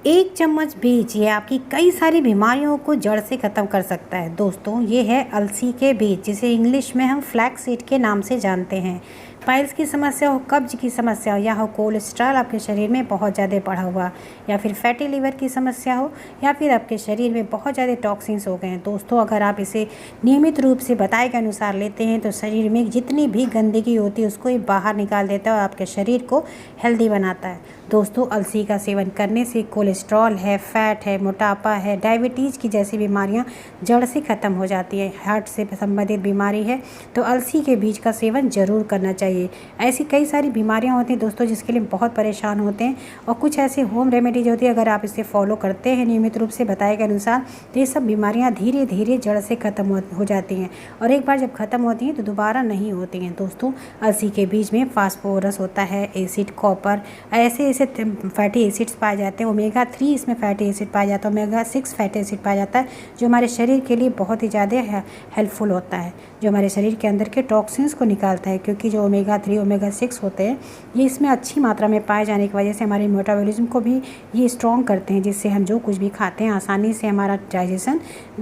एक चम्मच बीज ये आपकी कई सारी बीमारियों को जड़ से ख़त्म कर सकता है। दोस्तों, ये है अलसी के बीज, जिसे इंग्लिश में हम फ्लैक्स सीड के नाम से जानते हैं। पाइल्स की समस्या हो, कब्ज की समस्या हो, या हो कोलेस्ट्रॉल आपके शरीर में बहुत ज़्यादा बढ़ा हुआ, या फिर फैटी लीवर की समस्या हो, या फिर आपके शरीर में बहुत ज़्यादा टॉक्सिन्स हो गए हैं। दोस्तों, अगर आप इसे नियमित रूप से बताए के अनुसार लेते हैं तो शरीर में जितनी भी गंदगी होती है उसको ये बाहर निकाल देता है और आपके शरीर को हेल्दी बनाता है। दोस्तों, अलसी का सेवन करने से कोलेस्ट्रॉल है, फैट है, मोटापा है, डायबिटीज़ की जैसी बीमारियां जड़ से ख़त्म हो जाती हैं। हार्ट से संबंधित बीमारी है तो अलसी के बीज का सेवन ज़रूर करना चाहिए। ऐसी कई सारी बीमारियां होती हैं दोस्तों जिसके लिए बहुत परेशान होते हैं, और कुछ ऐसे होम रेमेडीज होती है, अगर आप इसे फॉलो करते हैं नियमित रूप से बताए गए अनुसार तो ये सब बीमारियाँ धीरे धीरे जड़ से ख़त्म हो जाती हैं, और एक बार जब ख़त्म होती हैं तो दोबारा नहीं होती हैं। दोस्तों, अलसी के बीज में फास्फोरस होता है, एसिड, कॉपर, ऐसे फैटी एसिड्स पाए जाते हैं। ओमेगा 3 इसमें फैटी एसिड पाया जाता है, ओमेगा 6 फैटी एसिड पाया जाता है, जो हमारे शरीर के लिए बहुत ही ज़्यादा हेल्पफुल होता है, जो हमारे शरीर के अंदर के टॉक्सिन्स को निकालता है। क्योंकि जो ओमेगा 3 ओमेगा 6 होते हैं ये इसमें अच्छी मात्रा में पाए जाने की वजह से हमारे मेटाबॉलिज्म को भी ये स्ट्रॉन्ग करते हैं, जिससे हम जो कुछ भी खाते हैं आसानी से हमारा डाइजेशन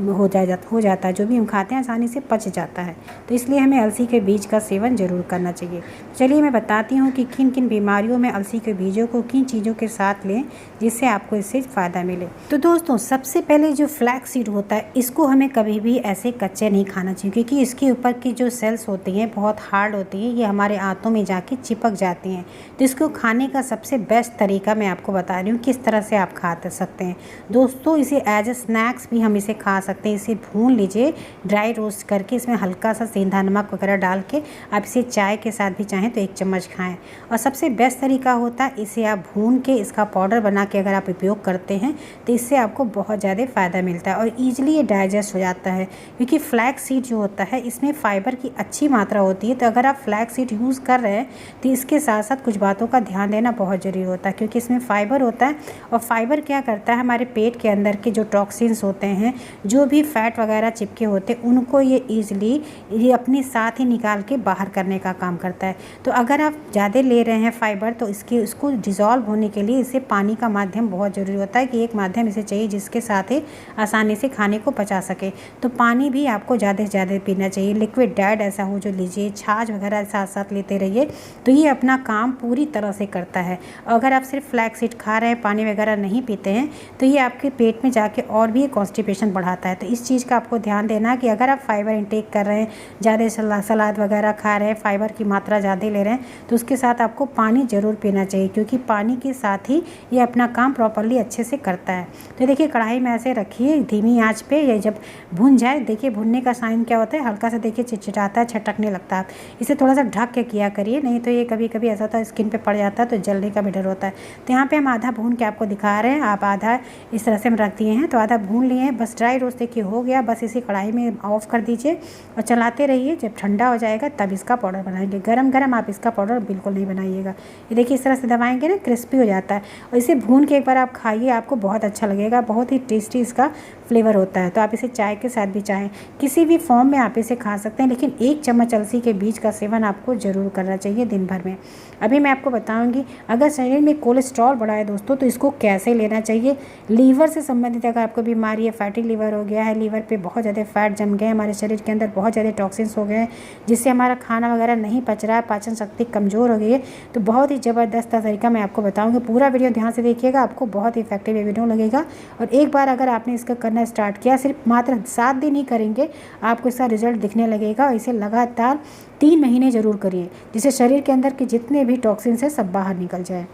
हो जाता है, जो भी हम खाते हैं आसानी से पच जाता है। तो इसलिए हमें अलसी के बीज का सेवन ज़रूर करना चाहिए। चलिए मैं बताती हूँ कि किन किन बीमारियों में अलसी के बीजों को किन चीज़ों के साथ लें जिससे आपको इससे फ़ायदा मिले। तो दोस्तों, सबसे पहले जो फ्लैक्स सीड होता है इसको हमें कभी भी ऐसे कच्चे नहीं खाना चाहिए, क्योंकि इसके ऊपर की जो सेल्स होती हैं बहुत हार्ड होती हैं, ये हमारे आंतों में जाके चिपक जाती हैं। तो इसको खाने का सबसे बेस्ट तरीका मैं आपको बता रही हूँ किस तरह से आप खा सकते हैं। दोस्तों, इसे एज ए स्नैक्स भी हम इसे खा सकते हैं। इसे भून लीजिए ड्राई रोस्ट करके, इसमें हल्का सा सेंधा नमक वगैरह डाल के आप इसे चाय के साथ भी चाहें तो 1 चम्मच खाएं। और सबसे बेस्ट तरीका होता है इसे आप भून के इसका पाउडर बना के अगर आप उपयोग करते हैं तो इससे आपको बहुत ज़्यादा फ़ायदा मिलता है और ईजिली ये डाइजेस्ट हो जाता है। क्योंकि फ्लैक्स सीड जो होता है इसमें फ़ाइबर की अच्छी मात्रा होती है, तो अगर आप फ्लैक्स सीड यूज़ कर रहे हैं तो इसके साथ साथ कुछ बातों का ध्यान देना बहुत ज़रूरी होता है, क्योंकि इसमें फ़ाइबर होता है। और फाइबर क्या करता है, हमारे पेट के अंदर के जो टॉक्सिन्स होते हैं, जो भी फैट वगैरह चिपके होते हैं, उनको ये ईजिली ये अपने साथ ही निकाल के बाहर करने का काम करता है। तो अगर आप ज़्यादा ले रहे हैं फाइबर तो इसको डिज़ोल्व होने के लिए इसे पानी का माध्यम बहुत ज़रूरी होता है, कि एक माध्यम इसे चाहिए जिसके साथ ही आसानी से खाने को पचा सके। तो पानी भी आपको ज़्यादा से ज़्यादा पीना चाहिए। लिक्विड डाइट ऐसा हो जो लीजिए, छाछ वगैरह साथ साथ लेते रहिए, तो ये अपना काम पूरी तरह से करता है। अगर आप सिर्फ फ्लैक्स सीड खा रहे हैं, पानी वगैरह नहीं पीते हैं, तो ये आपके पेट में जाके और भी कॉन्स्टिपेशन बढ़ाता है। तो इस चीज़ का आपको ध्यान देना कि अगर आप फाइबर इंटेक कर रहे हैं, ज़्यादा सलाद वगैरह खा रहे हैं, फाइबर की मात्रा ज़्यादा ले रहे हैं, तो उसके साथ आपको पानी ज़रूर पीना चाहिए, क्योंकि पानी के साथ ही ये अपना काम प्रॉपर्ली अच्छे से करता है। तो देखिए, कढ़ाई में ऐसे रखिए धीमी आंच पे, ये जब भुन जाए, देखिए भुनने का साइन क्या होता है, हल्का सा देखिए चिटचिटाता है, छटकने लगता है। इसे थोड़ा सा ढक के किया करिए, नहीं तो ये कभी कभी ऐसा होता है स्किन पे पड़ जाता है तो जलने का भी डर होता है। तो यहाँ पे हम आधा भून के आपको दिखा रहे हैं, आप आधा इस तरह से हम रख दिए हैं, तो आधा भून लिए हैं। बस ड्राई रोस्ट देखिए हो गया, बस इसी कढ़ाई में ऑफ कर दीजिए और चलाते रहिए। जब ठंडा हो जाएगा तब इसका पाउडर बनाएंगे। गरम गरम आप इसका पाउडर बिल्कुल नहीं बनाइएगा। ये देखिए इस तरह से दबाएंगे ना, क्रिस्पी हो जाता है, और इसे भून के एक बार आप खाइए, आपको बहुत अच्छा लगेगा। बहुत ही टेस्टी इसका फ्लेवर होता है। तो आप इसे चाय के साथ भी, चाहे किसी भी फॉर्म में आप इसे खा सकते हैं, लेकिन 1 चम्मच अलसी के बीज का सेवन आपको ज़रूर करना चाहिए दिन भर में। अभी मैं आपको बताऊंगी अगर शरीर में कोलेस्ट्रॉल बढ़ा है दोस्तों तो इसको कैसे लेना चाहिए। लीवर से संबंधित अगर आपको बीमारी है, फैटी लीवर हो गया है, लीवर पे बहुत ज़्यादा फैट जम गए, हमारे शरीर के अंदर बहुत ज़्यादा टॉक्सिन्स हो गए हैं, जिससे हमारा खाना वगैरह नहीं पच रहा है, पाचन शक्ति कमज़ोर हो गई है, तो बहुत ही ज़बरदस्त तरीका मैं आपको बताऊँगी। पूरा वीडियो ध्यान से देखिएगा, आपको बहुत ही इफेक्टिव ये वीडियो लगेगा। और एक बार अगर आपने इसका करना स्टार्ट किया, सिर्फ मात्र 7 दिन ही करेंगे, आपको इसका रिजल्ट दिखने लगेगा। और इसे लगातार 3 महीने ज़रूर करिए, जिससे शरीर के अंदर के जितने भी टॉक्सिन्स हैं सब बाहर निकल जाए।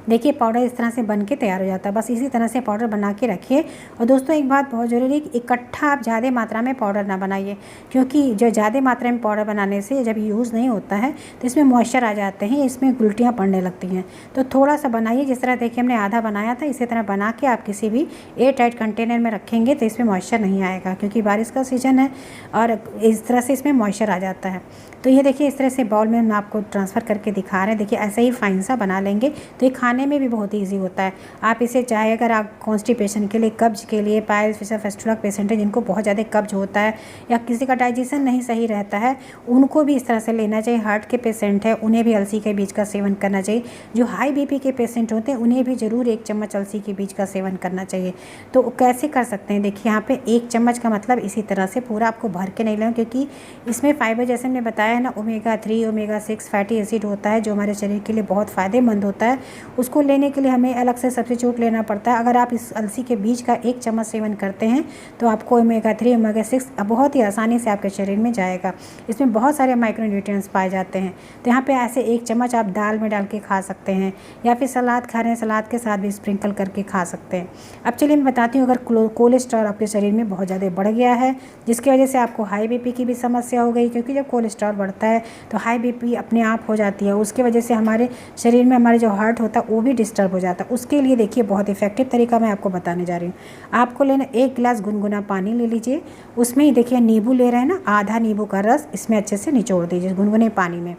देखिए पाउडर इस तरह से बन के तैयार हो जाता है। बस इसी तरह से पाउडर बना के रखिए। और दोस्तों, एक बात बहुत ज़रूरी है कि इकट्ठा आप ज़्यादा मात्रा में पाउडर ना बनाइए, क्योंकि जो ज़्यादा मात्रा में पाउडर बनाने से जब यूज़ नहीं होता है तो इसमें मॉइस्चर आ जाते हैं, इसमें उल्टियाँ पड़ने लगती हैं। तो थोड़ा सा बनाइए, जिस तरह देखिए हमने आधा बनाया था, इसी तरह बना के आप किसी भी एयर टाइट कंटेनर में रखेंगे तो इसमें मॉइस्चर नहीं आएगा, क्योंकि बारिश का सीज़न है और इस तरह से इसमें मॉइस्चर आ जाता है। तो ये देखिए इस तरह से बाउल में हम आपको ट्रांसफ़र करके दिखा रहे हैं। देखिए ऐसे ही फाइन सा बना लेंगे तो ये खाने खाने में भी बहुत ईजी होता है। आप इसे चाहे अगर आप कॉन्स्टिपेशन के लिए, कब्ज के लिए, पाइल्स फिशर फेस्टुला पेशेंट है जिनको बहुत ज़्यादा कब्ज होता है या किसी का डाइजेशन नहीं सही रहता है, उनको भी इस तरह से लेना चाहिए। हार्ट के पेशेंट है उन्हें भी अलसी के बीज का सेवन करना चाहिए। जो हाई बीपी के पेशेंट होते हैं उन्हें भी ज़रूर 1 चम्मच अलसी के बीज का सेवन करना चाहिए। तो कैसे कर सकते हैं, देखिए यहाँ पे 1 चम्मच का मतलब इसी तरह से पूरा आपको भर के नहीं लेना, क्योंकि इसमें फाइबर जैसे हमने बताया है ना, ओमेगा 3 ओमेगा 6 फैटी एसिड होता है जो हमारे शरीर के लिए बहुत फ़ायदेमंद होता है। उसको लेने के लिए हमें अलग से सब्स्टिट्यूट लेना पड़ता है। अगर आप इस अलसी के बीज का 1 चम्मच सेवन करते हैं तो आपको ओमेगा 3 ओमेगा 6 बहुत ही आसानी से आपके शरीर में जाएगा। इसमें बहुत सारे माइक्रोन्यूट्रिएंट्स पाए जाते हैं। तो यहाँ पे ऐसे 1 चम्मच आप दाल में डाल के खा सकते हैं या फिर सलाद खा रहे हैं, सलाद के साथ भी स्प्रिंकल करके खा सकते हैं। अब चलिए मैं बताती हूँ, अगर कोलेस्ट्रॉल आपके शरीर में बहुत ज़्यादा बढ़ गया है जिसकी वजह से आपको हाई बीपी की भी समस्या हो गई, क्योंकि जब कोलेस्ट्रॉल बढ़ता है तो हाई बीपी अपने आप हो जाती है। उसकी वजह से हमारे शरीर में हमारे जो हार्ट होता है वो भी डिस्टर्ब हो जाता है। उसके लिए देखिए बहुत इफेक्टिव तरीका मैं आपको बताने जा रही हूँ। आपको लेना 1 गिलास गुनगुना पानी ले लीजिए, उसमें ही देखिए नींबू ले रहे हैं ना, आधा नींबू का रस इसमें अच्छे से निचोड़ दीजिए गुनगुने पानी में।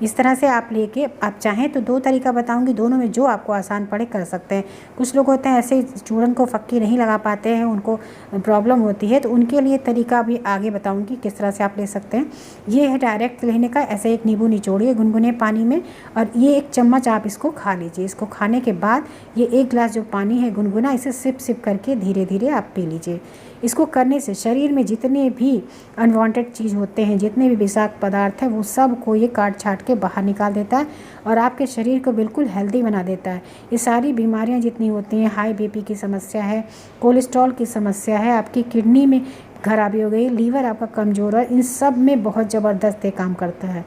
इस तरह से आप लेके, आप चाहें तो 2 तरीका बताऊंगी, दोनों में जो आपको आसान पड़े कर सकते हैं। कुछ लोग होते हैं ऐसे चूरन को फक्की नहीं लगा पाते हैं, उनको प्रॉब्लम होती है, तो उनके लिए तरीका भी आगे बताऊंगी किस तरह से आप ले सकते हैं। ये है डायरेक्ट लेने का, ऐसे 1 नींबू निचोड़िए गुनगुने पानी में और ये 1 चम्मच आप इसको खा लीजिए। इसको खाने के बाद ये 1 गिलास जो पानी है गुनगुना, इसे सिप सिप करके धीरे धीरे आप पी लीजिए। इसको करने से शरीर में जितने भी अनवांटेड चीज़ होते हैं, जितने भी विषाक्त पदार्थ हैं, वो सब को ये काट छाट के बाहर निकाल देता है और आपके शरीर को बिल्कुल हेल्दी बना देता है। ये सारी बीमारियां जितनी होती हैं, हाई बीपी की समस्या है, कोलेस्ट्रॉल की समस्या है, आपकी किडनी में खराबी हो गई, लीवर आपका कमज़ोर है, इन सब में बहुत ज़बरदस्त ये काम करता है।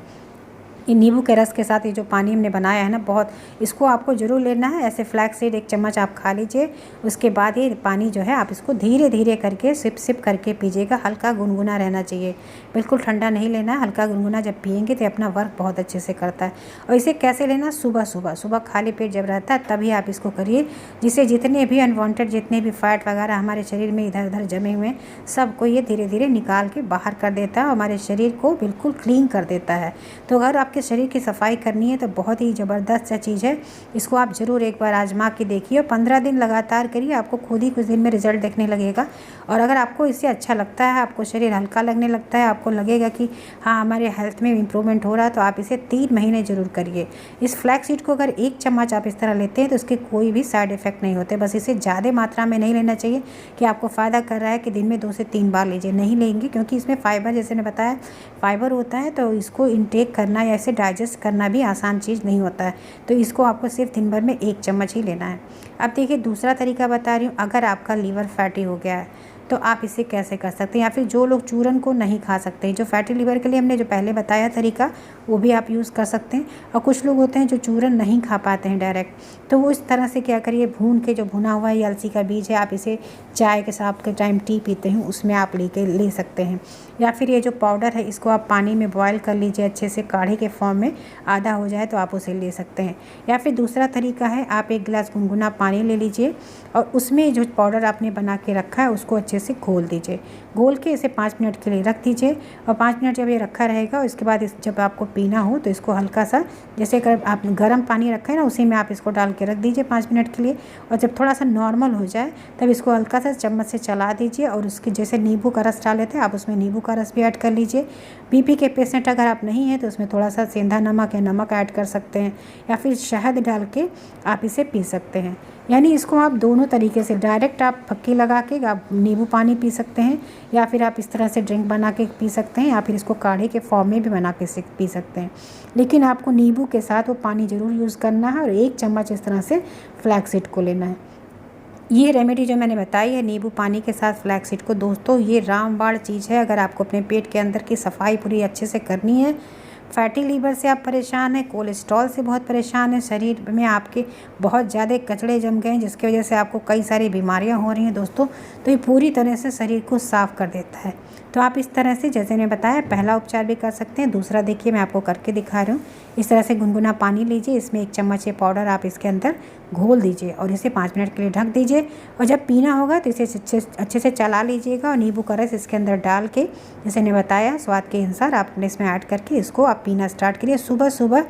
ये नींबू के रस के साथ ये जो पानी हमने बनाया है ना, बहुत इसको आपको ज़रूर लेना है। ऐसे फ्लैक्स सीड 1 चम्मच आप खा लीजिए, उसके बाद ये पानी जो है आप इसको धीरे धीरे करके सिप सिप करके पीजिएगा। हल्का गुनगुना रहना चाहिए, बिल्कुल ठंडा नहीं लेना है। हल्का गुनगुना जब पियेंगे तो अपना वर्क बहुत अच्छे से करता है। और इसे कैसे लेना, सुबह खाली पेट जब रहता है तभी आप इसको करिए, जिससे जितने भी अनवांटेड, जितने भी फैट वगैरह हमारे शरीर में इधर उधर जमे हुए हैं सबको ये धीरे धीरे निकाल के बाहर कर देता है, हमारे शरीर को बिल्कुल क्लीन कर देता है। तो अगर आपके शरीर की सफाई करनी है तो बहुत ही ज़बरदस्त सा चीज़ है, इसको आप ज़रूर एक बार आजमा के देखिए और 15 दिन लगातार करिए, आपको खुद ही कुछ दिन में रिजल्ट देखने लगेगा। और अगर आपको इससे अच्छा लगता है, आपको शरीर हल्का लगने लगता है, आपको लगेगा कि हाँ हमारे हेल्थ में इम्प्रूवमेंट हो रहा है, तो आप इसे 3 महीने ज़रूर करिए। इस फ्लैक्स सीड को अगर 1 चम्मच आप इस तरह लेते हैं तो उसके कोई भी साइड इफ़ेक्ट नहीं होते। बस इसे ज़्यादा मात्रा में नहीं लेना चाहिए कि आपको फ़ायदा कर रहा है कि दिन में 2 से 3 बार लीजिए, नहीं लेंगे, क्योंकि इसमें फाइबर, जैसे मैंने बताया, फाइबर होता है, तो इसको इनटेक करना या इसे डाइजेस्ट करना भी आसान चीज़ नहीं होता है। तो इसको आपको सिर्फ दिन भर में 1 चम्मच ही लेना है। अब देखिए दूसरा तरीका बता रही हूँ, अगर आपका लीवर फैटी हो गया है तो आप इसे कैसे कर सकते हैं, या फिर जो लोग चूरन को नहीं खा सकते, जो फैटी लीवर के लिए हमने जो पहले बताया तरीका वो भी आप यूज़ कर सकते हैं। और कुछ लोग होते हैं जो चूरन नहीं खा पाते हैं डायरेक्ट, तो वो इस तरह से क्या करिए, भून के जो भुना हुआ ये अलसी का बीज है, आप इसे चाय के साथ के टाइम टी पीते हैं उसमें आप ले सकते हैं। या फिर ये जो पाउडर है इसको आप पानी में बॉयल कर लीजिए अच्छे से, काढ़े के फॉर्म में आधा हो जाए तो आप उसे ले सकते हैं। या फिर दूसरा तरीका है, आप 1 गिलास गुनगुना पानी ले लीजिए और उसमें जो पाउडर आपने बना के रखा है उसको अच्छे से घोल दीजिए। घोल के इसे 5 मिनट के लिए रख दीजिए और 5 मिनट जब ये रखा रहेगा उसके बाद जब आपको पीना हो तो इसको हल्का सा, जैसे अगर आप गर्म पानी रखा है ना उसी में आप इसको डाल के रख दीजिए 5 मिनट के लिए, और जब थोड़ा सा नॉर्मल हो जाए तब इसको हल्का सा चम्मच से चला दीजिए और उसके जैसे नींबू का रस डाले थे आप उसमें नींबू का रस भी ऐड कर लीजिए। बीपी के पेशेंट अगर आप नहीं हैं तो उसमें थोड़ा सा सेंधा नमक या नमक ऐड कर सकते हैं, या फिर शहद डाल के आप इसे पी सकते हैं। यानी इसको आप दोनों तरीके से, डायरेक्ट आप फक्की लगा के आप नींबू पानी पी सकते हैं, या फिर आप इस तरह से ड्रिंक बना के पी सकते हैं, या फिर इसको काढ़े के फॉर्म में भी बना के पी सकते हैं। लेकिन आपको नींबू के साथ वो पानी ज़रूर यूज़ करना है और 1 चम्मच इस तरह से फ्लैक्स सीड को लेना है। ये रेमेडी जो मैंने बताई है नींबू पानी के साथ फ्लैक्स सीड को, दोस्तों ये रामबाण चीज़ है। अगर आपको अपने पेट के अंदर की सफाई पूरी अच्छे से करनी है, फैटी लीवर से आप परेशान हैं, कोलेस्ट्रॉल से बहुत परेशान हैं, शरीर में आपके बहुत ज़्यादा कचड़े जम गए हैं जिसकी वजह से आपको कई सारी बीमारियां हो रही हैं दोस्तों, तो ये पूरी तरह से शरीर को साफ़ कर देता है। तो आप इस तरह से, जैसे मैंने बताया, पहला उपचार भी कर सकते हैं। दूसरा देखिए मैं आपको करके दिखा रही हूँ। इस तरह से गुनगुना पानी लीजिए, इसमें 1 चम्मच ये पाउडर आप इसके अंदर घोल दीजिए और इसे 5 मिनट के लिए ढक दीजिए, और जब पीना होगा तो इसे अच्छे से चला लीजिएगा और नींबू का रस इसके अंदर डाल के, जैसे मैंने बताया, स्वाद के अनुसार आपने इसमें ऐड करके इसको आप पीना स्टार्ट करिए। सुबह सुबह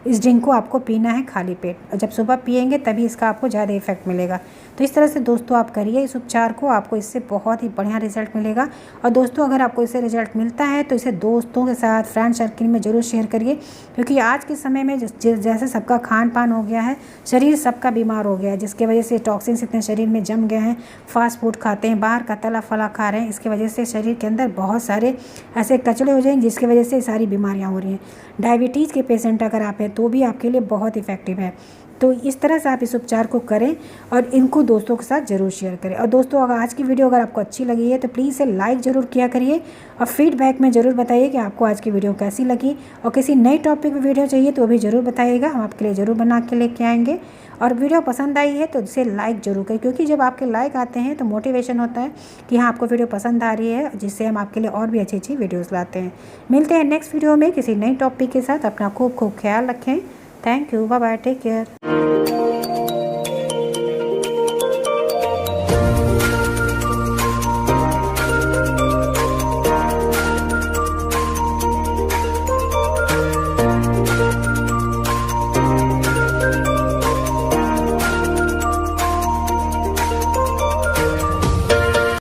इस ड्रिंक को आपको पीना है खाली पेट, और जब सुबह पिएंगे तभी इसका आपको ज़्यादा इफेक्ट मिलेगा। तो इस तरह से दोस्तों आप करिए इस उपचार को, आपको इससे बहुत ही बढ़िया रिजल्ट मिलेगा। और दोस्तों अगर आपको इससे रिजल्ट मिलता है तो इसे दोस्तों के साथ, फ्रेंड सर्किल में ज़रूर शेयर करिए, क्योंकि आज के समय में जैसे सबका खान पान हो गया है, शरीर सबका बीमार हो गया है, जिसकी वजह से टॉक्सिन्स इतने शरीर में जम गए हैं, फास्ट फूड खाते हैं, बाहर का तला फला खा रहे हैं, इसकी वजह से शरीर के अंदर बहुत सारे ऐसे कचड़े हो जाएंगे जिसकी वजह से सारी बीमारियां हो रही हैं। डायबिटीज़ के पेशेंट अगर आप हैं तो भी आपके लिए बहुत इफेक्टिव है। तो इस तरह से आप इस उपचार को करें और इनको दोस्तों के साथ ज़रूर शेयर करें। और दोस्तों अगर आज की वीडियो अगर आपको अच्छी लगी है तो प्लीज़ इसे लाइक ज़रूर किया करिए, और फीडबैक में ज़रूर बताइए कि आपको आज की वीडियो कैसी लगी, और किसी नई टॉपिक पर वीडियो चाहिए तो भी ज़रूर बताइएगा, हम आपके लिए ज़रूर बना के लेके आएंगे। और वीडियो पसंद आई है तो इसे लाइक ज़रूर करें, क्योंकि जब आपके लाइक आते हैं तो मोटिवेशन होता है कि हाँ आपको वीडियो पसंद आ रही है, जिससे हम आपके लिए और भी अच्छी अच्छी वीडियोज़ लाते हैं। मिलते हैं नेक्स्ट वीडियो में किसी नई टॉपिक के साथ। अपना खूब खूब ख्याल रखें। Thank you, bye bye, take care.